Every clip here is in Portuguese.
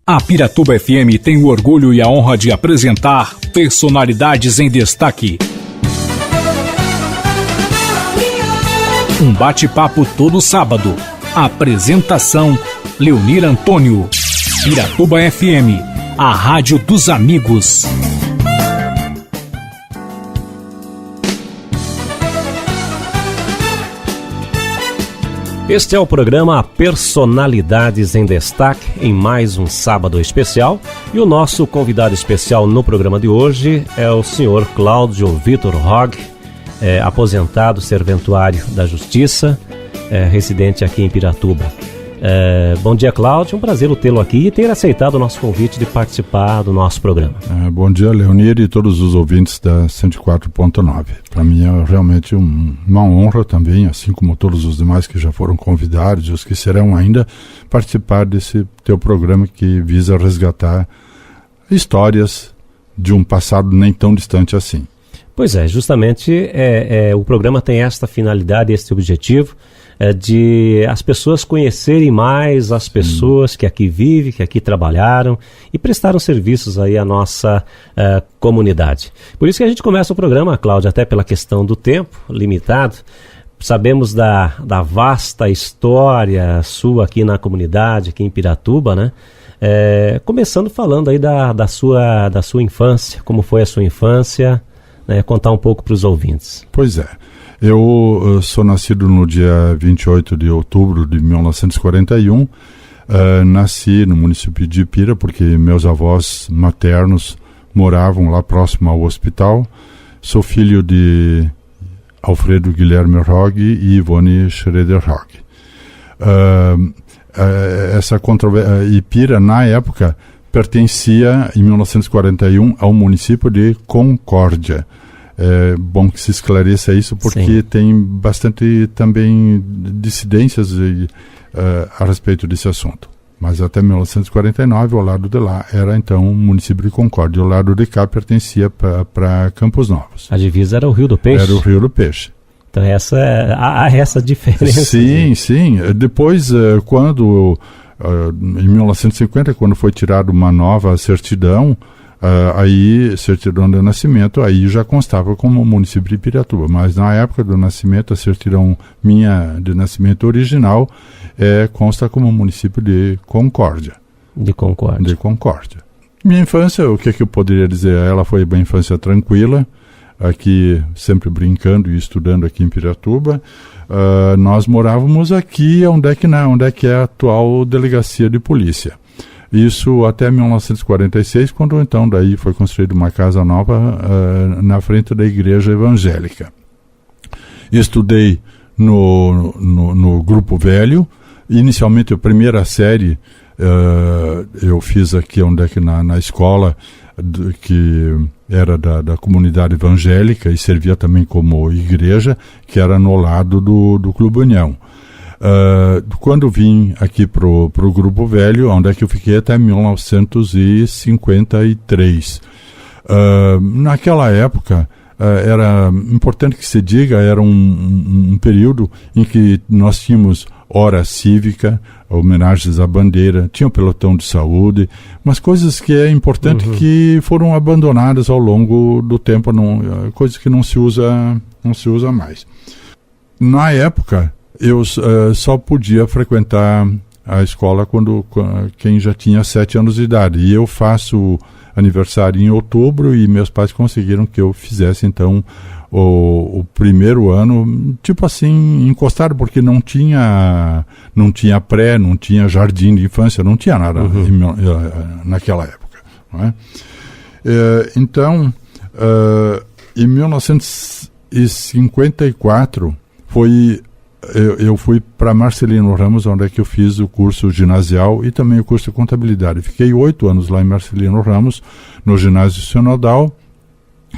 A Piratuba FM tem o orgulho e a honra de apresentar Personalidades em Destaque. Um bate-papo todo sábado. Apresentação: Leonir Antônio. Piratuba FM, a rádio dos amigos. Este é o programa Personalidades em Destaque, em mais um sábado especial. E o nosso convidado especial no programa de hoje é o senhor Cláudio Vitor Hogg, aposentado serventuário da Justiça, residente aqui em Piratuba. Bom dia, Cláudio, um prazer tê-lo aqui e ter aceitado o nosso convite de participar do nosso programa. Bom dia, Leonir, e todos os ouvintes da 104.9. Para mim é realmente uma honra também, assim como todos os demais que já foram convidados e os que serão ainda, participar desse teu programa que visa resgatar histórias de um passado nem tão distante assim. Pois é, justamente o programa tem esta finalidade, este objetivo, de as pessoas conhecerem mais as pessoas que aqui vivem, que aqui trabalharam e prestaram serviços aí à nossa comunidade. Por isso que a gente começa o programa, Cláudio, até pela questão do tempo limitado. Sabemos da vasta história sua aqui na comunidade, aqui em Piratuba, né? Começando falando aí da sua infância, como foi a sua infância, né? Contar um pouco para os ouvintes. Pois é. Eu sou nascido no dia 28 de outubro de 1941, nasci no município de Ipira, porque meus avós maternos moravam lá próximo ao hospital. Sou filho de Alfredo Guilherme Hogg e Ivone Schroeder Hogg. Ipira, na época, pertencia, em 1941, ao município de Concórdia. É bom que se esclareça isso, porque sim, tem bastante também dissidências a respeito desse assunto. Mas até 1949, o lado de lá era então o município de Concórdia. O lado de cá pertencia para Campos Novos. A divisa era o Rio do Peixe? Era o Rio do Peixe. Então há essa diferença. Sim, né? Sim. Depois, quando, em 1950, quando foi tirada uma nova certidão, certidão de nascimento, aí já constava como município de Piratuba, mas na época do nascimento, a certidão minha de nascimento original consta como município de Concórdia. De Concórdia. Minha infância, o que eu poderia dizer? Ela foi uma infância tranquila, aqui sempre brincando e estudando aqui em Piratuba. Nós morávamos aqui onde é que é a atual delegacia de polícia. Isso até 1946, quando então daí foi construída uma casa nova na frente da igreja evangélica. Estudei no Grupo Velho. Inicialmente a primeira série eu fiz aqui na escola que era da comunidade evangélica e servia também como igreja, que era no lado do Clube União. Quando vim aqui pro Grupo Velho, onde é que eu fiquei até 1953. Naquela época, era importante que se diga, era um período em que nós tínhamos hora cívica, homenagens à bandeira, tinha o pelotão de saúde, mas coisas que é importante que foram abandonadas ao longo do tempo, coisas que não se usa mais. Na época, eu só podia frequentar a escola quem já tinha 7 anos de idade. E eu faço aniversário em outubro e meus pais conseguiram que eu fizesse, então, o primeiro ano, tipo assim, encostado, porque não tinha pré, não tinha jardim de infância, não tinha nada naquela época. Não é? Então, em 1954, eu fui para Marcelino Ramos, onde é que eu fiz o curso ginasial e também o curso de contabilidade. Fiquei 8 anos lá em Marcelino Ramos, no ginásio Sinodal.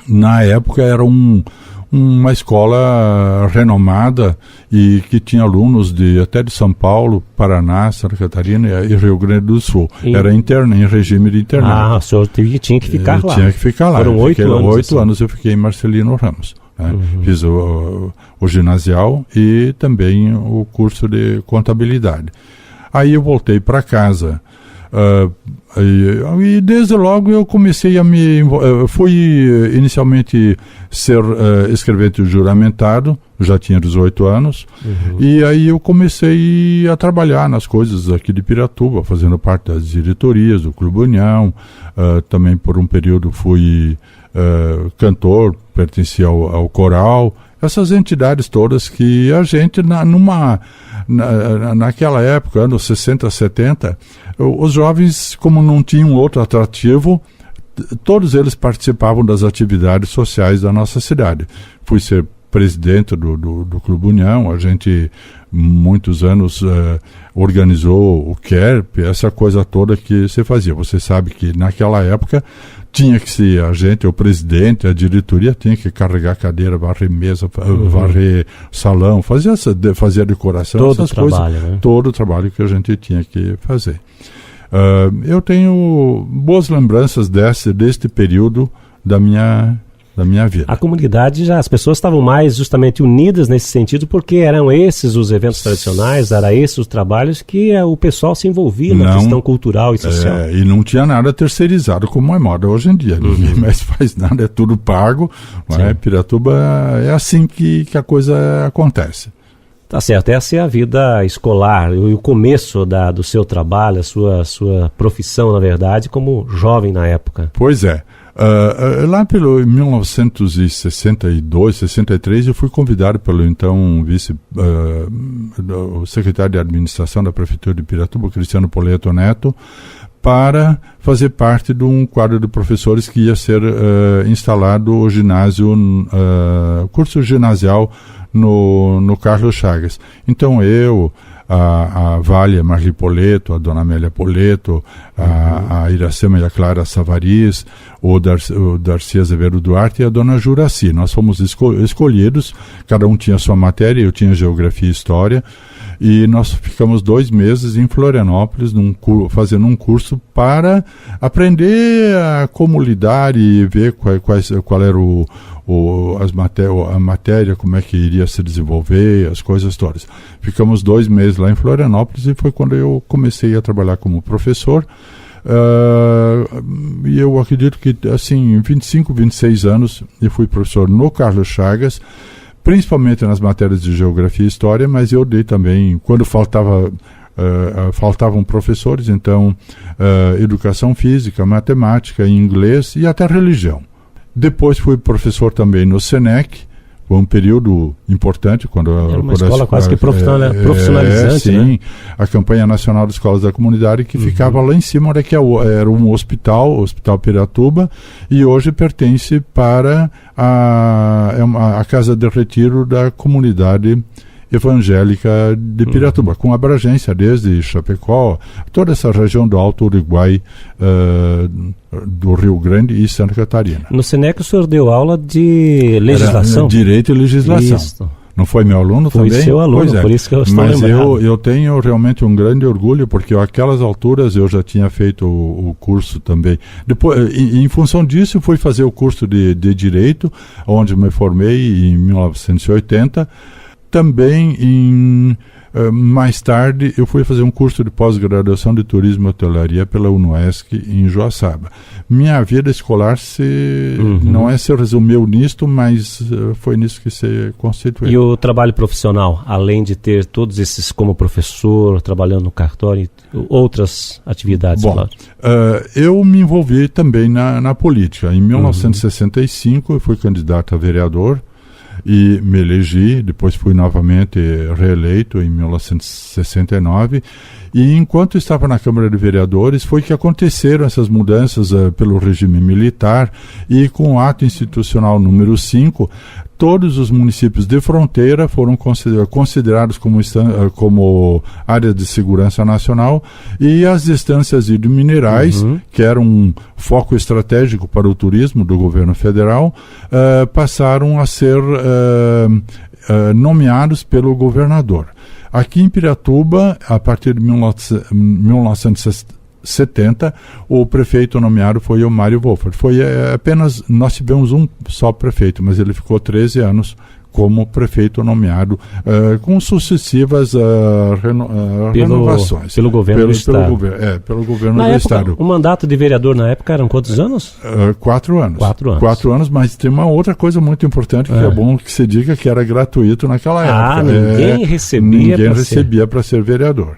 Na época era uma escola renomada e que tinha alunos até de São Paulo, Paraná, Santa Catarina e Rio Grande do Sul. Era interna, em regime de internato. O senhor tinha que ficar lá. Tinha que ficar lá. Foram 8 anos. 8 anos eu fiquei em Marcelino Ramos. Fiz o ginasial e também o curso de contabilidade. Aí eu voltei para casa. E desde logo eu comecei a fui inicialmente ser escrevente juramentado, já tinha 18 anos, e aí eu comecei a trabalhar nas coisas aqui de Piratuba, fazendo parte das diretorias do Clube União. Também por um período fui cantor, pertencia ao coral, essas entidades todas que a gente naquela época, anos 60, 70, os jovens, como não tinham outro atrativo, todos eles participavam das atividades sociais da nossa cidade. Fui ser presidente do Clube União, a gente muitos anos organizou o KERP, essa coisa toda que se fazia. Você sabe que naquela época tinha que ser a gente, o presidente, a diretoria tinha que carregar cadeira, varrer mesa, varrer salão, fazer a decoração, todo essas trabalho, coisas, né? todo o trabalho que a gente tinha que fazer. Eu tenho boas lembranças deste período da minha vida. A comunidade, as pessoas estavam mais justamente unidas nesse sentido, porque eram esses os eventos tradicionais, eram esses os trabalhos que o pessoal se envolvia na questão cultural e social. E não tinha nada terceirizado como é moda hoje em dia. Ninguém mais faz nada, é tudo pago. Piratuba é assim que a coisa acontece. Tá certo, essa é a vida escolar, o começo do seu trabalho, a sua profissão, na verdade, como jovem na época. Pois é. Lá pelo 1962, 63, eu fui convidado pelo então o secretário de administração da Prefeitura de Piratuba, Cristiano Poleto Neto, para fazer parte de um quadro de professores que ia ser instalado o ginásio, curso ginasial no Carlos Chagas. Então a Vália Marli Poleto, a Dona Amélia Poleto, a Iracema e a Clara Savariz, o Darcy Azevedo Duarte e a Dona Juraci. Nós fomos escolhidos, cada um tinha sua matéria, eu tinha Geografia e História, e nós ficamos 2 meses em Florianópolis fazendo um curso para aprender como lidar e ver qual era a matéria, como é que iria se desenvolver, as coisas todas. Ficamos 2 meses lá em Florianópolis e foi quando eu comecei a trabalhar como professor. E eu acredito que, assim, em 25, 26 anos, eu fui professor no Carlos Chagas, principalmente nas matérias de Geografia e História, mas eu dei também, quando faltavam professores, então, Educação Física, Matemática, Inglês e até Religião. Depois fui professor também no SENEC, foi um período importante. Era uma escola quase que profissionalizante, sim, né? A campanha nacional de escolas da comunidade que ficava lá em cima, onde era um hospital, o Hospital Piratuba, e hoje pertence para a casa de retiro da comunidade evangélica de Piratuba, com abrangência desde Chapecó, toda essa região do Alto Uruguai, do Rio Grande e Santa Catarina. No SENEC o senhor deu aula de legislação? Direito e legislação. Isso. Não foi meu aluno também? Foi seu aluno, por isso que eu estou lembrando. Mas eu tenho realmente um grande orgulho, porque àquelas alturas eu já tinha feito o curso também. Depois, em função disso, fui fazer o curso de Direito, onde me formei em 1980. Também, mais tarde, eu fui fazer um curso de pós-graduação de Turismo e Hotelaria pela UNOESC em Joaçaba. Minha vida escolar não se resumiu nisto, mas foi nisso que se constituiu. E o trabalho profissional, além de ter todos esses como professor, trabalhando no cartório, outras atividades? Bom, eu me envolvi também na política. Em 1965, eu fui candidato a vereador e me elegi, depois fui novamente reeleito em 1969, e enquanto estava na Câmara de Vereadores foi que aconteceram essas mudanças pelo regime militar, e com o ato institucional número 5, todos os municípios de fronteira foram considerados como área de segurança nacional, e as estâncias hidrominerais, que eram um foco estratégico para o turismo do governo federal, passaram a ser nomeados pelo governador. Aqui em Piratuba, a partir de 1970, o prefeito nomeado foi o Mário Wolfert. Nós tivemos um só prefeito, mas ele ficou 13 anos como prefeito nomeado com sucessivas renovações. Pelo governo do Estado. Pelo governo na do época, Estado. O mandato de vereador na época eram quantos anos? 4 anos. 4 anos. 4 anos, mas tem uma outra coisa muito importante que é bom que se diga que era gratuito naquela época. Ninguém recebia para ser vereador.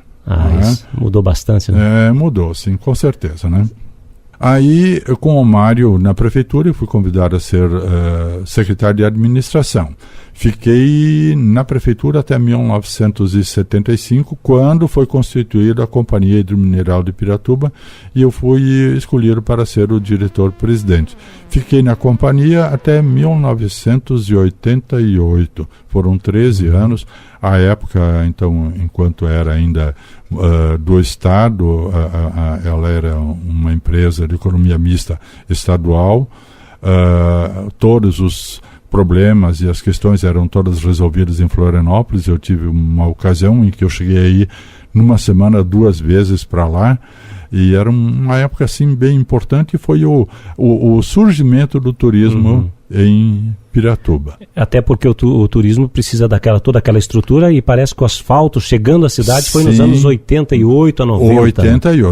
Isso mudou bastante, né? Mudou, sim, com certeza, né? Aí, com o Mário na prefeitura, eu fui convidado a ser secretário de administração. Fiquei na prefeitura até 1975, quando foi constituída a Companhia Hidromineral de Piratuba, e eu fui escolhido para ser o diretor-presidente. Fiquei na companhia até 1988. Foram 13 anos. À época, então, enquanto era ainda do Estado, ela era uma empresa de economia mista estadual. Todos os problemas e as questões eram todas resolvidas em Florianópolis. Eu tive uma ocasião em que eu cheguei aí numa semana 2 vezes para lá, e era uma época assim bem importante. Foi o surgimento do turismo em Piratuba. Até porque o turismo precisa toda aquela estrutura, e parece que o asfalto chegando à cidade foi nos anos 88 a 90.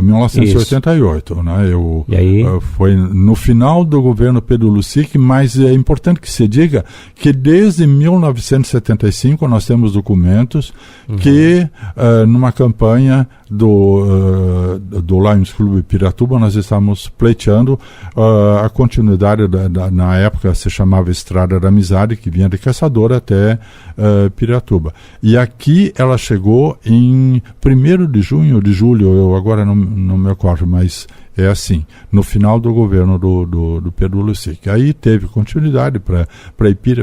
1988, né? E aí? Foi no final do governo Pedro Lussic, mas é importante que se diga que desde 1975 nós temos documentos que numa campanha do Lions Clube Piratuba nós estamos pleiteando a continuidade na época se chamava Estrada da Amizade, que vinha de Caçador até Piratuba. E aqui ela chegou em 1º de junho, de julho, eu agora não me ocorre, mas é assim, no final do governo do Pedro Lussic. Aí teve continuidade para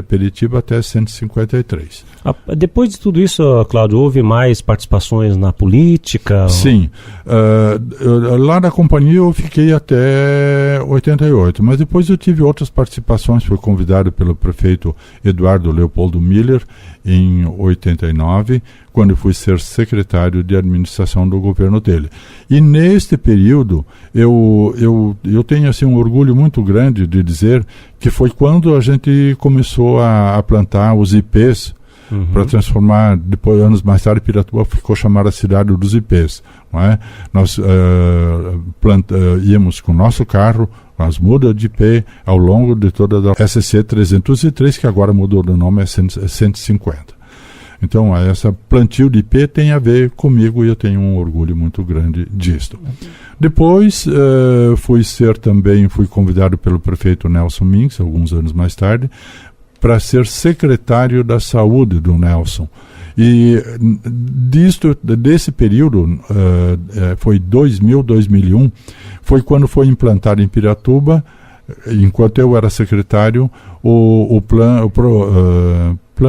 Piritiba até 153. Depois de tudo isso, Cláudio, houve mais participações na política? Sim. Lá na companhia eu fiquei até 88, mas depois eu tive outras participações. Fui convidado pelo prefeito Eduardo Leopoldo Miller em 89, quando eu fui ser secretário de administração do governo dele. E neste período, eu tenho assim, um orgulho muito grande de dizer que foi quando a gente começou a plantar os IPs, para transformar, depois, anos mais tarde, Piratuba ficou chamada Cidade dos IPs. Não é? Nós íamos com o nosso carro, as mudas de IP, ao longo de toda a SC 303, que agora mudou de nome, é 150. Então, essa plantio de IP tem a ver comigo, e eu tenho um orgulho muito grande disto. Depois, fui convidado pelo prefeito Nelson Minks, alguns anos mais tarde, para ser secretário da saúde do Nelson. E desse período, foi 2000, 2001, foi quando foi implantado em Piratuba, enquanto eu era secretário, o plano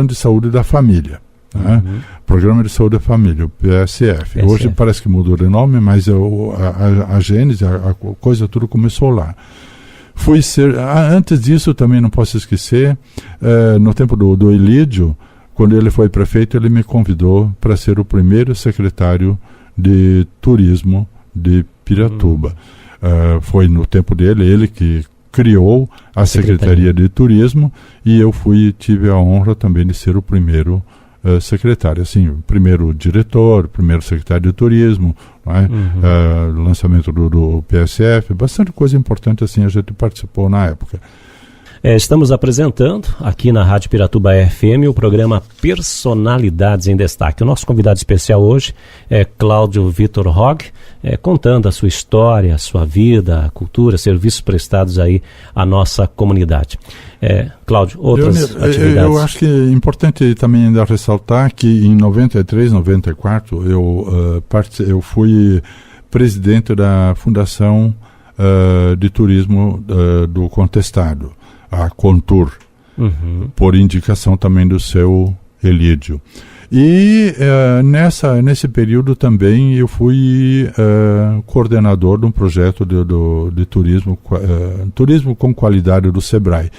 de saúde da família. Né? Programa de Saúde da Família, o PSF. Hoje parece que mudou de nome, mas a gênese, a coisa tudo começou lá. Antes disso, também não posso esquecer, no tempo do Elídio, quando ele foi prefeito, ele me convidou para ser o primeiro secretário de turismo de Piratuba. Foi no tempo dele, ele que criou a Secretaria de Turismo, e eu tive a honra também de ser o primeiro secretário, assim, o primeiro diretor, o primeiro secretário de turismo, lançamento do PSF, bastante coisa importante assim a gente participou na época. Estamos apresentando aqui na Rádio Piratuba FM o programa Personalidades em Destaque. O nosso convidado especial hoje é Cláudio Vitor Hogg, contando a sua história, a sua vida, a cultura, serviços prestados aí à nossa comunidade. Cláudio, outras atividades? Eu acho que é importante também ainda ressaltar que em 93, 94, eu fui presidente da Fundação de Turismo do Contestado, a Contur, por indicação também do seu Elídio. E nesse período também eu fui coordenador de um projeto de turismo, turismo com qualidade do Sebrae,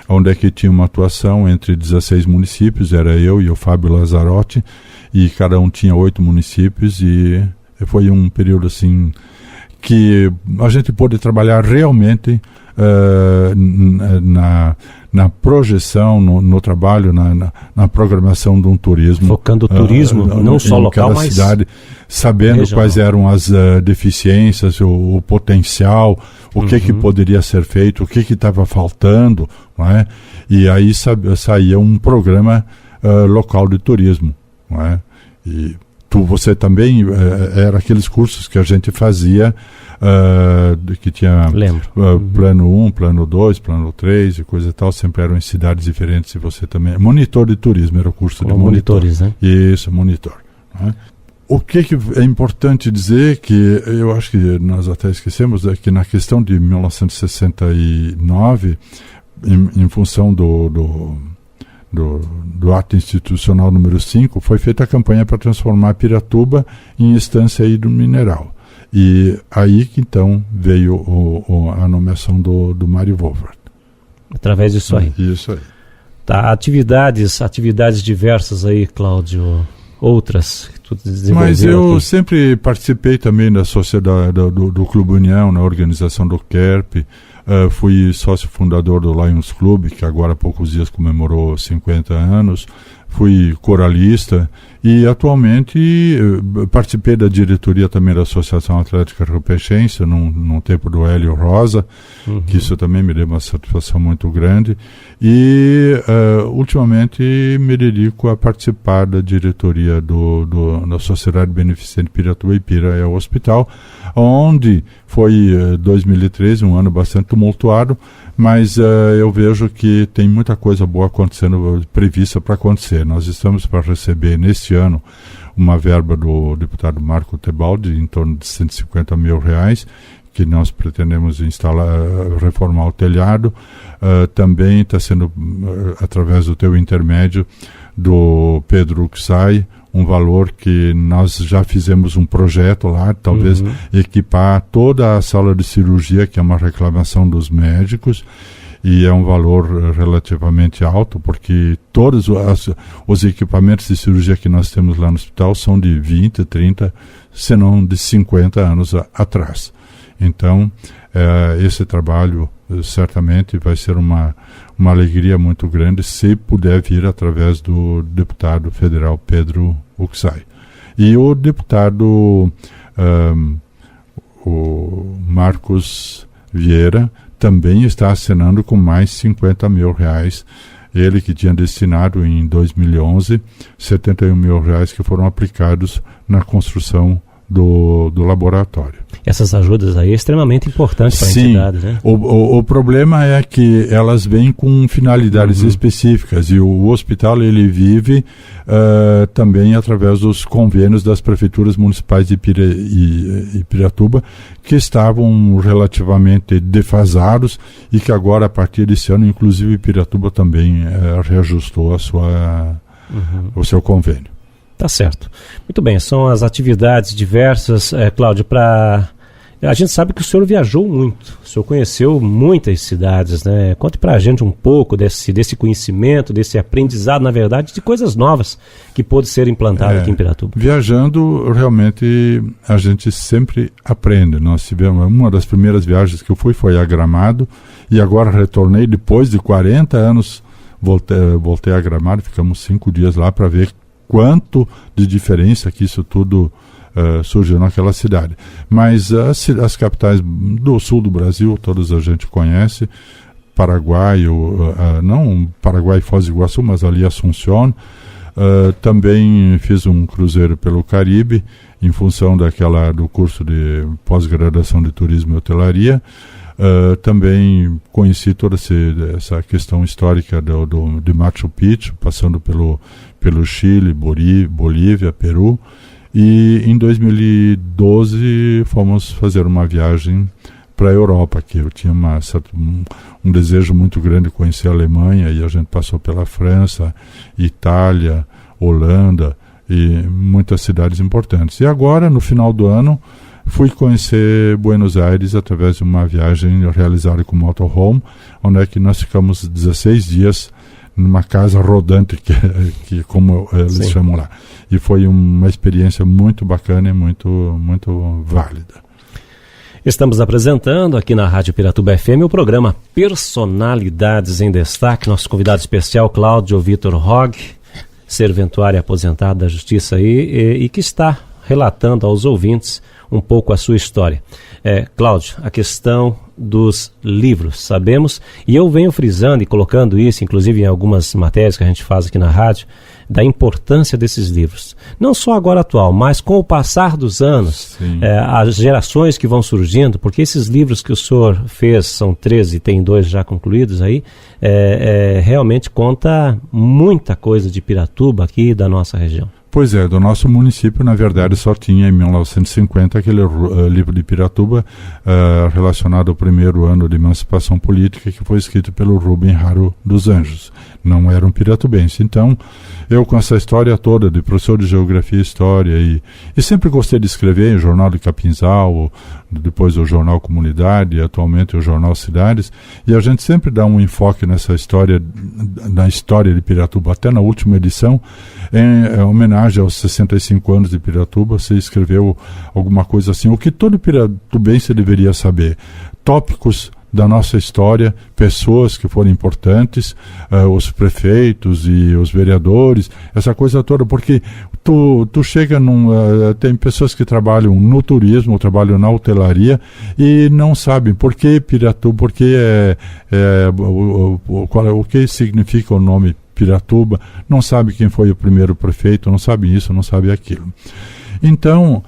onde é que tinha uma atuação entre 16 municípios, era eu e o Fábio Lazzarotti, e cada um tinha 8 municípios, e foi um período assim que a gente pôde trabalhar realmente na projeção, no trabalho, na programação de um turismo. Focando o turismo, não só local, mas cidade, sabendo regional. Quais eram as deficiências, o potencial, o que poderia ser feito, o que estava faltando, não é? E aí saía um programa local de turismo, não é? E você também, era aqueles cursos que a gente fazia, que tinha plano 1, plano 2, plano 3 e coisa e tal, sempre eram em cidades diferentes, e você também... Monitor de turismo era o curso de monitor. Monitores, né? Isso, monitor. Né? O que é importante dizer, que eu acho que nós até esquecemos, é que na questão de 1969, em função do ato institucional número 5, foi feita a campanha para transformar Piratuba em estância hidromineral. E aí que então veio a nomeação do Mário Wolfert. Através disso aí. Isso aí. Tá, atividades diversas aí, Cláudio, outras que tu desenvolveu. Mas eu aqui. sempre participei também da sociedade, do Clube União, na organização do KERP. Fui sócio fundador do Lions Club, que agora há poucos dias comemorou 50 anos. Fui coralista e atualmente participei da diretoria também da Associação Atlética Rio-Peixense, num tempo do Hélio Rosa, que isso também me deu uma satisfação muito grande. E ultimamente me dedico a participar da diretoria da Sociedade Beneficente Piratuba e Pira é o Hospital, onde foi 2013, um ano bastante tumultuado, mas eu vejo que tem muita coisa boa acontecendo, prevista para acontecer. Nós estamos para receber neste ano uma verba do deputado Marco Tebaldi, em torno de R$150 mil, que nós pretendemos reformar o telhado. Também está sendo, através do teu intermédio, do Pedro Uxai, um valor que nós já fizemos um projeto lá, talvez equipar toda a sala de cirurgia, que é uma reclamação dos médicos, e é um valor relativamente alto, porque todos os equipamentos de cirurgia que nós temos lá no hospital são de 20, 30, se não de 50 anos atrás. Então, esse trabalho certamente vai ser uma alegria muito grande se puder vir através do deputado federal Pedro Uxai. E o deputado o Marcos Vieira também está assinando com mais R$50 mil. Ele que tinha destinado em 2011 R$71 mil que foram aplicados na construção do laboratório. Essas ajudas aí é extremamente importantes para a entidade, né? O problema é que elas vêm com finalidades específicas, e o hospital ele vive também através dos convênios das prefeituras municipais de Piratuba, que estavam relativamente defasados e que agora, a partir desse ano, inclusive Piratuba também reajustou o seu convênio. Tá certo. Muito bem, são as atividades diversas, Cláudio, a gente sabe que o senhor viajou muito, o senhor conheceu muitas cidades, né? Conte pra gente um pouco desse conhecimento, desse aprendizado, na verdade, de coisas novas que pôde ser implantado aqui em Piratuba. Viajando, realmente, a gente sempre aprende. Nós tivemos, uma das primeiras viagens que eu fui foi a Gramado, e agora retornei, depois de 40 anos, voltei a Gramado, ficamos 5 dias lá para ver quanto de diferença que isso tudo surgiu naquela cidade. Mas as capitais do sul do Brasil, todas a gente conhece, Paraguai, não Paraguai e Foz do Iguaçu, mas ali Assunción. Também fiz um cruzeiro pelo Caribe, em função do curso de pós-graduação de turismo e hotelaria. Também conheci toda essa questão histórica de Machu Picchu, passando pelo Chile, Bolívia, Peru. E em 2012 fomos fazer uma viagem para a Europa, que eu tinha um desejo muito grande de conhecer a Alemanha, e a gente passou pela França, Itália, Holanda e muitas cidades importantes. E agora, no final do ano, fui conhecer Buenos Aires através de uma viagem realizada com motorhome, onde é que nós ficamos 16 dias numa casa rodante, que como eles chamam lá. E foi uma experiência muito bacana e muito, muito válida. Estamos apresentando aqui na Rádio Piratuba FM o programa Personalidades em Destaque. Nosso convidado especial, Cláudio Vitor Hogg, serventuário aposentado da Justiça aí, e que está relatando aos ouvintes um pouco a sua história. Cláudio, a questão dos livros, sabemos, e eu venho frisando e colocando isso, inclusive em algumas matérias que a gente faz aqui na rádio, da importância desses livros. Não só agora atual, mas com o passar dos anos, as gerações que vão surgindo, porque esses livros que o senhor fez, são 13, tem 2 já concluídos aí, realmente conta muita coisa de Piratuba aqui da nossa região. Pois é, do nosso município, na verdade, só tinha em 1950 aquele livro de Piratuba relacionado ao primeiro ano de emancipação política, que foi escrito pelo Rubem Raro dos Anjos. Não era um piratubense. Então, eu com essa história toda de professor de Geografia e História e sempre gostei de escrever em Jornal de Capinzal, depois o Jornal Comunidade, atualmente o Jornal Cidades, e a gente sempre dá um enfoque nessa história, na história de Piratuba. Até na última edição, em homenagem aos 65 anos de Piratuba, você escreveu alguma coisa assim, o que todo piratubense deveria saber. Tópicos da nossa história, pessoas que foram importantes, os prefeitos e os vereadores, essa coisa toda, porque tu chega tem pessoas que trabalham no turismo, trabalham na hotelaria e não sabem por que Piratuba, por que o que significa o nome Piratuba, não sabe quem foi o primeiro prefeito, não sabe isso, não sabe aquilo. Então,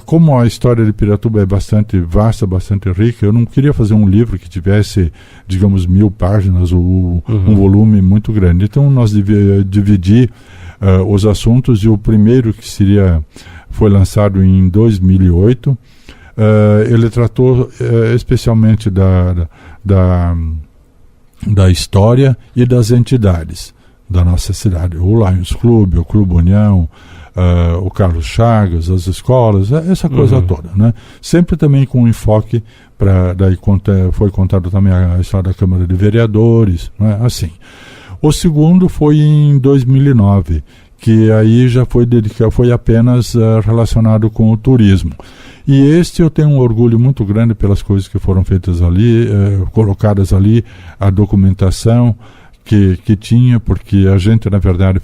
como a história de Piratuba é bastante vasta, bastante rica, eu não queria fazer um livro que tivesse, digamos, 1000 páginas ou um volume muito grande. Então, nós dividi os assuntos, e o primeiro, que foi lançado em 2008, ele tratou especialmente da história e das entidades da nossa cidade. O Lions Club, o Clube União, o Carlos Chagas, as escolas, essa coisa toda, né? Sempre também com um enfoque foi contado também a história da Câmara de Vereadores, né? Assim. O segundo foi em 2009, que aí já foi apenas relacionado com o turismo. E este eu tenho um orgulho muito grande pelas coisas que foram feitas ali, colocadas ali, a documentação que tinha, porque a gente, na verdade,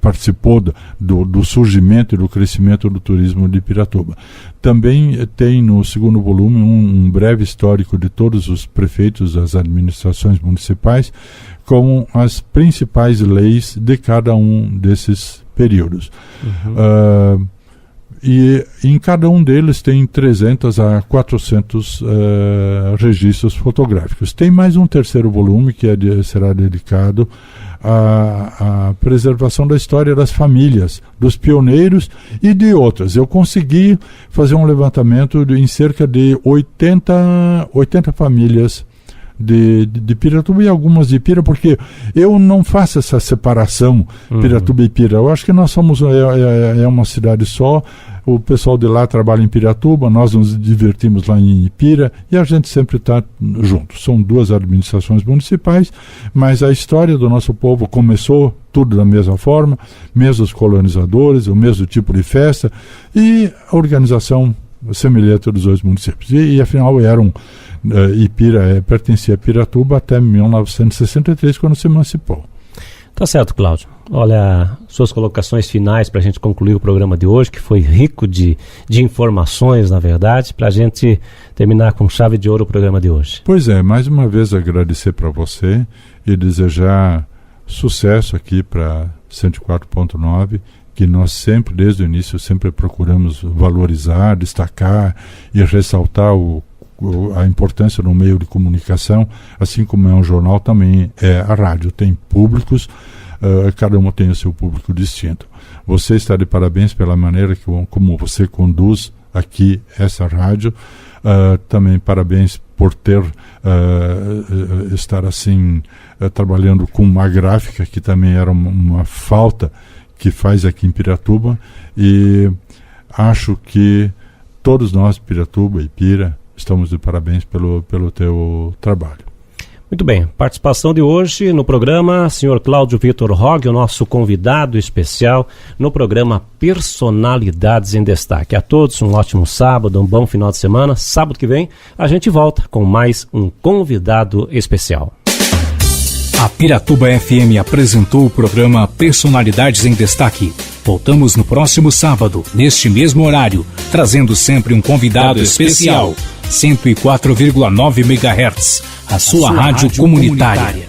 participou do surgimento e do crescimento do turismo de Piratuba. Também tem no segundo volume um breve histórico de todos os prefeitos, as administrações municipais, com as principais leis de cada um desses períodos. E em cada um deles tem 300 a 400 registros fotográficos. Tem mais um terceiro volume que será dedicado à preservação da história das famílias, dos pioneiros e de outras. Eu consegui fazer um levantamento em cerca de 80 famílias de Piratuba e algumas de Pira, porque eu não faço essa separação Piratuba e Pira. Eu acho que nós somos uma cidade só. O pessoal de lá trabalha em Piratuba, nós nos divertimos lá em Pira e a gente sempre está junto. São 2 administrações municipais, mas a história do nosso povo começou tudo da mesma forma, mesmos colonizadores, o mesmo tipo de festa e a organização semelhante dos 2 municípios. E afinal pertencia a Piratuba até 1963, quando se emancipou. Tá certo, Cláudio. Olha, suas colocações finais para a gente concluir o programa de hoje, que foi rico de informações, na verdade, para a gente terminar com chave de ouro o programa de hoje. Pois é, mais uma vez agradecer para você e desejar sucesso aqui para 104.9, que nós sempre, desde o início, sempre procuramos valorizar, destacar e ressaltar a importância no meio de comunicação, assim como é um jornal, também é a rádio. Tem públicos, cada uma tem o seu público distinto. Você está de parabéns pela maneira como você conduz aqui essa rádio. Também parabéns por estar assim trabalhando com uma gráfica, que também era uma falta que faz aqui em Piratuba, e acho que todos nós, Piratuba e Pira, estamos de parabéns pelo teu trabalho. Muito bem, participação de hoje no programa, senhor Cláudio Vitor Rogge, o nosso convidado especial no programa Personalidades em Destaque. A todos um ótimo sábado, um bom final de semana. Sábado que vem a gente volta com mais um convidado especial. A Piratuba FM apresentou o programa Personalidades em Destaque. Voltamos no próximo sábado, neste mesmo horário, trazendo sempre um convidado especial. 104,9 MHz, a sua rádio comunitária.